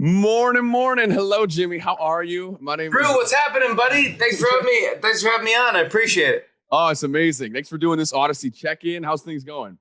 Morning, morning. Hello, Jimmy. How are you? My name Drew, is. what's happening, buddy? Thanks for having me. Thanks for having me on. I appreciate it. Oh, it's amazing. Thanks for doing this Audacy check-in. How's things going?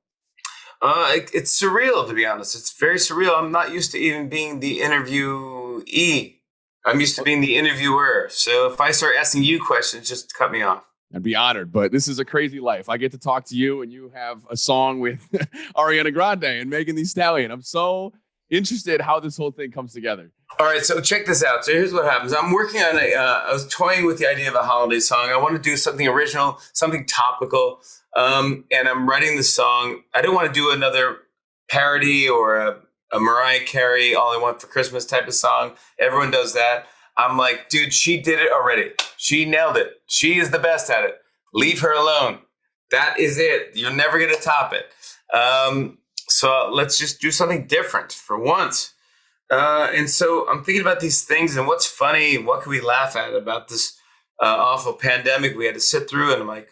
It's surreal, to be honest. It's very surreal. I'm not used to even being the interviewee. I'm used to being the interviewer. So if I start asking you questions, just cut me off. I'd be honored, but this is a crazy life. I get to talk to you, and you have a song with Ariana Grande and Megan Thee Stallion. I'm so interested how this whole thing comes together. All right, so check this out. So here's what happens. I'm working on I was toying with the idea of a holiday song. I want to do something original, something topical. And I'm writing the song. I don't want to do another parody or a Mariah Carey, All I Want for Christmas type of song. Everyone does that. I'm like, dude, she did it already. She nailed it. She is the best at it. Leave her alone. That is it. You're never going to top it. So let's just do something different for once. And so I'm thinking about these things and what's funny, what can we laugh at about this awful pandemic we had to sit through. And I'm like,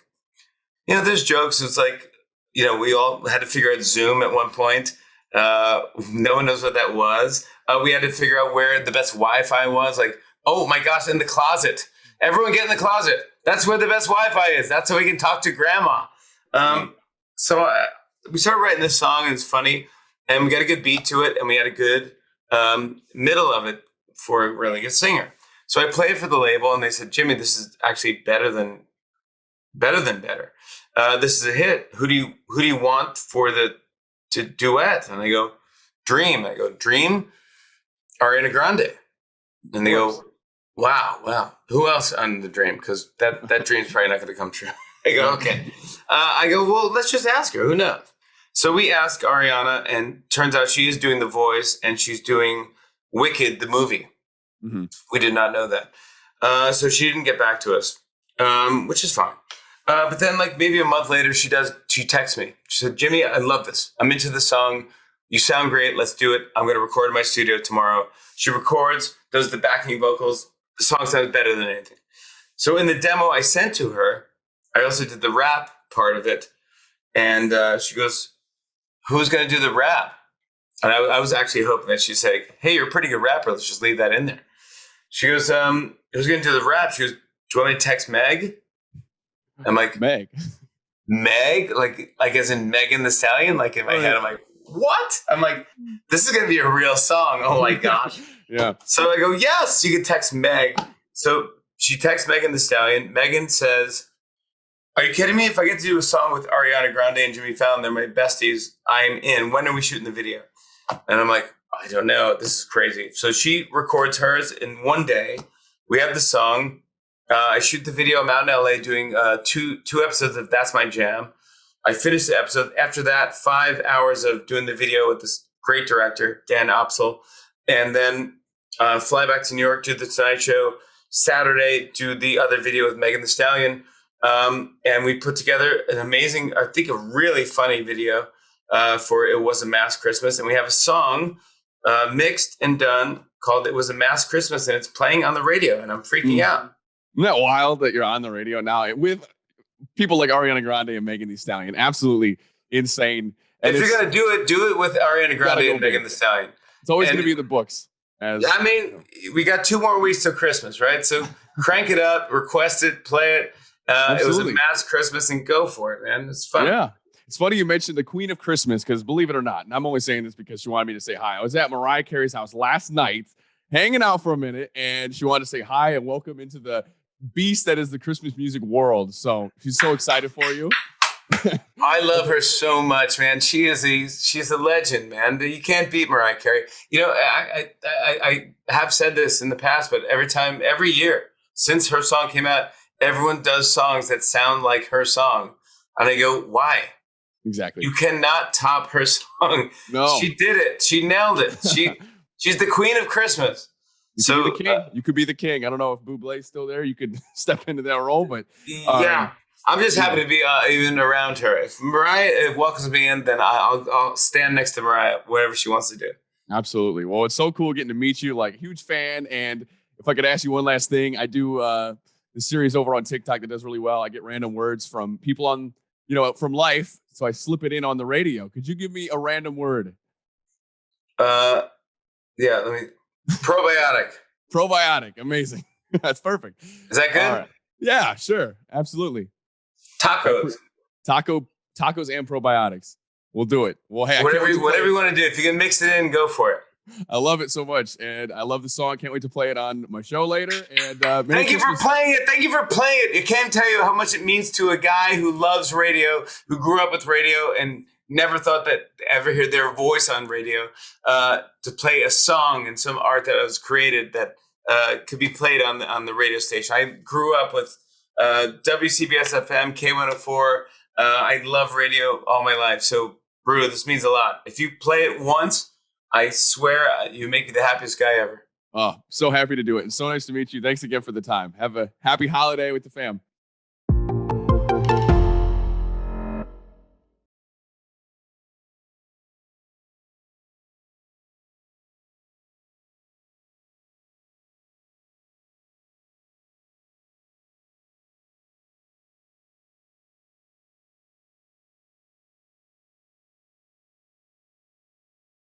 there's jokes. It's like, we all had to figure out Zoom at one point. No one knows what that was. We had to figure out where the best Wi-Fi was. Like, oh my gosh, in the closet. Everyone get in the closet. That's where the best Wi-Fi is. That's how we can talk to grandma. So we started writing this song, and it's funny. And we got a good beat to it, and we had a good middle of it for a really good singer. So I played for the label, and they said, Jimmy, this is actually better than better. This is a hit. Who do you want to duet? And I go, Dream. I go, Dream, Ariana Grande. And they go, wow. Who else on the Dream? Because that dream's probably not going to come true. I go, okay. I go, well, let's just ask her. Who knows? So we asked Ariana, and turns out she is doing the voice, and she's doing Wicked, the movie. Mm-hmm. We did not know that. So she didn't get back to us, which is fine. But then maybe a month later, she texts me. She said, Jimmy, I love this. I'm into the song. You sound great. Let's do it. I'm going to record in my studio tomorrow. She records, does the backing vocals. The song sounds better than anything. So in the demo I sent to her, I also did the rap part of it. And she goes, who's going to do the rap? And I was actually hoping that she'd say, hey, you're a pretty good rapper. Let's just leave that in there. She goes, who's going to do the rap? She goes, do you want me to text Meg? I'm like, Meg? Like as in Megan Thee Stallion? Like in my head, I'm like, what? I'm like, this is going to be a real song. Oh my gosh. Yeah. So I go, yes, you can text Meg. So she texts Megan Thee Stallion. Megan says, are you kidding me? If I get to do a song with Ariana Grande and Jimmy Fallon, they're my besties, I'm in. When are we shooting the video? And I'm like, I don't know. This is crazy. So she records hers in one day. We have the song. I shoot the video. I'm out in LA doing two episodes of That's My Jam. I finished the episode. After that, 5 hours of doing the video with this great director, Dan Opsel. And then fly back to New York, do the Tonight Show. Saturday, do the other video with Megan Thee Stallion. And we put together an amazing, I think a really funny video for It Was a Mass Christmas. And we have a song mixed and done called It Was a Mass Christmas. And it's playing on the radio. And I'm freaking out. Isn't that wild that you're on the radio now with people like Ariana Grande and Megan Thee Stallion? Absolutely insane. And if you're going to do it with Ariana Grande and Megan Thee Stallion. It's always going to be in the books. We got 2 more weeks till Christmas, right? So crank it up, request it, play it. It was a mass Christmas, and go for it, man. It's fun. Yeah. It's funny you mentioned the Queen of Christmas, because believe it or not, and I'm only saying this because she wanted me to say hi. I was at Mariah Carey's house last night, hanging out for a minute, and she wanted to say hi and welcome into the beast that is the Christmas music world. So she's so excited for you. I love her so much, man. She's a legend, man. You can't beat Mariah Carey. I have said this in the past, but every year since her song came out, everyone does songs that sound like her song. And I go, why? Exactly. You cannot top her song. No. She did it. She nailed it. She's the queen of Christmas. You could be the king. I don't know if Bublé's still there. You could step into that role, but yeah. I'm just happy to be even around her. If Mariah welcomes me in, then I'll stand next to Mariah, whatever she wants to do. Absolutely. Well, it's so cool getting to meet you. Huge fan. And if I could ask you one last thing, I do the series over on TikTok that does really well. I get random words from people on, from life. So I slip it in on the radio. Could you give me a random word? Yeah. Probiotic. Probiotic. Amazing. That's perfect. Is that good? All right. Yeah, sure. Absolutely. Tacos. Tacos and probiotics. We'll do it. Well, hey, whatever you want to do. If you can mix it in, go for it. I love it so much, and I love the song. Can't wait to play it on my show later. And thank you for playing it. Thank you for playing it. I can't tell you how much it means to a guy who loves radio, who grew up with radio, and never thought that ever hear their voice on radio. To play a song and some art that was created that could be played on the radio station. I grew up with WCBS FM, K104. I love radio all my life. So, Brew, this means a lot. If you play it once, I swear you make me the happiest guy ever. Oh, so happy to do it. And so nice to meet you. Thanks again for the time. Have a happy holiday with the fam.